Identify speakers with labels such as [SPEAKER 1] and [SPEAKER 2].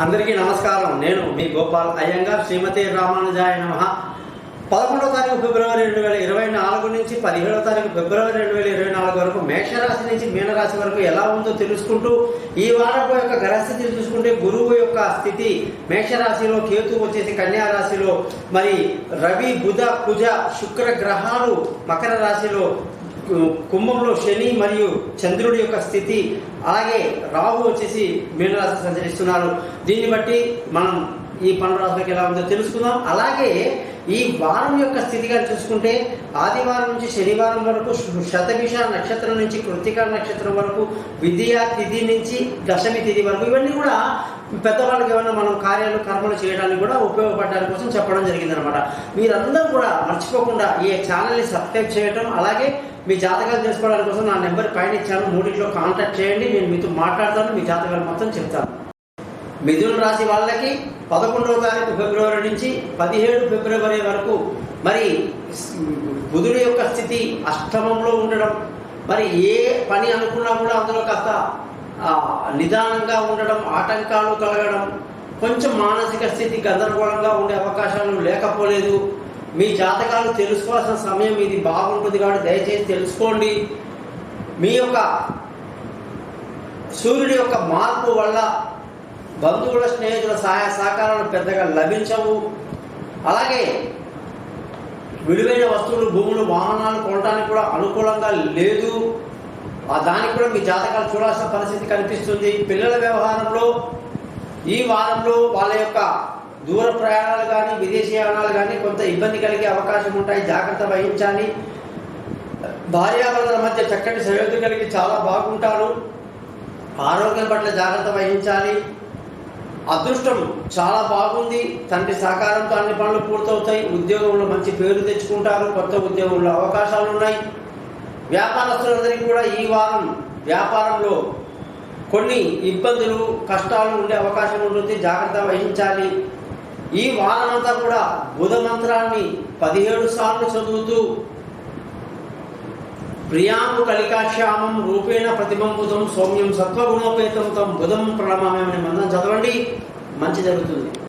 [SPEAKER 1] అందరికీ నమస్కారం. నేను మీ గోపాల్ అయ్యంగార్. శ్రీమతి రామానుజాయ నమః. 11వ తారీఖు ఫిబ్రవరి 2024 నుంచి 17వ తారీఖు ఫిబ్రవరి 2024 వరకు మేషరాశి నుంచి మీనరాశి వరకు ఎలా ఉందో తెలుసుకుంటూ, ఈ వారపు యొక్క గ్రహస్థితిని చూసుకుంటే గురువు యొక్క స్థితి మేషరాశిలో, కేతు వచ్చేసి కన్యా రాశిలో, మరి రవి బుధ కుజ శుక్ర గ్రహాలు మకర రాశిలో, కుంభంలో శని మరియు చంద్రుడి యొక్క స్థితి, అలాగే రాహు వచ్చేసి మీనరాశి సంచరిస్తున్నారు. దీన్ని బట్టి మనం ఈ 12 రాశులకు ఎలా ఉందో తెలుసుకుందాం. అలాగే ఈ వారం యొక్క స్థితిగా చూసుకుంటే ఆదివారం నుంచి శనివారం వరకు శతభిష నక్షత్రం నుంచి కృత్తిక నక్షత్రం వరకు, విద్యా తిథి నుంచి దశమి తిథి వరకు, ఇవన్నీ కూడా పెద్దవాళ్ళకి ఏమైనా మనం కార్యాలు కర్మలు చేయడానికి కూడా ఉపయోగపడడానికి కోసం చెప్పడం జరిగిందనమాట. మీరందరూ కూడా మర్చిపోకుండా ఈ ఛానల్ని సబ్స్క్రైబ్ చేయడం, అలాగే మీ జాతకాలు తెలుసుకోవడానికి కోసం నా నెంబర్ పైన ఇచ్చాను, 3లో కాంటాక్ట్ చేయండి. నేను మీతో మాట్లాడతాను, మీ జాతకాలు మొత్తం చెప్తాను. మిథున రాశి వాళ్ళకి 11వ తారీఖు ఫిబ్రవరి నుంచి 17 ఫిబ్రవరి వరకు మరి బుధుడి యొక్క స్థితి అష్టమంలో ఉండడం, మరి ఏ పని అనుకున్నా కూడా అందులో కాస్త నిదానంగా ఉండడం, ఆటంకాలు కలగడం, కొంచెం మానసిక స్థితి గందరగోళంగా ఉండే అవకాశాలు లేకపోలేదు. మీ జాతకాలు తెలుసుకోవాల్సిన సమయం ఇది బాగుంటుంది కాబట్టి దయచేసి తెలుసుకోండి. మీ యొక్క సూర్యుడి యొక్క మార్పు వల్ల బంధువుల స్నేహితుల సహాయ సహకారాలు పెద్దగా లభించవు. అలాగే విలువైన వస్తువులు, భూములు, వాహనాలు కొనడానికి కూడా అనుకూలంగా లేదు. దానికి కూడా మీ జాతకాలు చూడాల్సిన పరిస్థితి కనిపిస్తుంది. పిల్లల వ్యవహారంలో ఈ వారంలో వాళ్ళ యొక్క దూర ప్రయాణాలు కానీ విదేశీయానాలు కానీ కొంత ఇబ్బంది కలిగే అవకాశం ఉంటాయి, జాగ్రత్త వహించాలి. భార్యాభర్తల మధ్య చక్కటి సయోధ్య కలిగి చాలా బాగుంటారు. ఆరోగ్యం పట్ల జాగ్రత్త వహించాలి. అదృష్టం చాలా బాగుంది, తండ్రి సహకారంతో అన్ని పనులు పూర్తవుతాయి. ఉద్యోగంలో మంచి పేరు తెచ్చుకుంటారు, కొత్త ఉద్యోగంలో అవకాశాలు ఉన్నాయి. వ్యాపారస్తులందరికీ కూడా ఈ వారం వ్యాపారంలో కొన్ని ఇబ్బందులు, కష్టాలు ఉండే అవకాశం ఉంటుంది, జాగ్రత్త వహించాలి. ఈ వారం అంతా కూడా బుధ మంత్రాన్ని 17 సార్లు చదువుతూ ప్రియాంబు కలికాశ్యామం రూపేణ ప్రతిబంబుతం సౌమ్యం సత్వగుణోపేతం తం బుధం ప్రణమామి అనే మంత్రం చదవండి, మంచి జరుగుతుంది.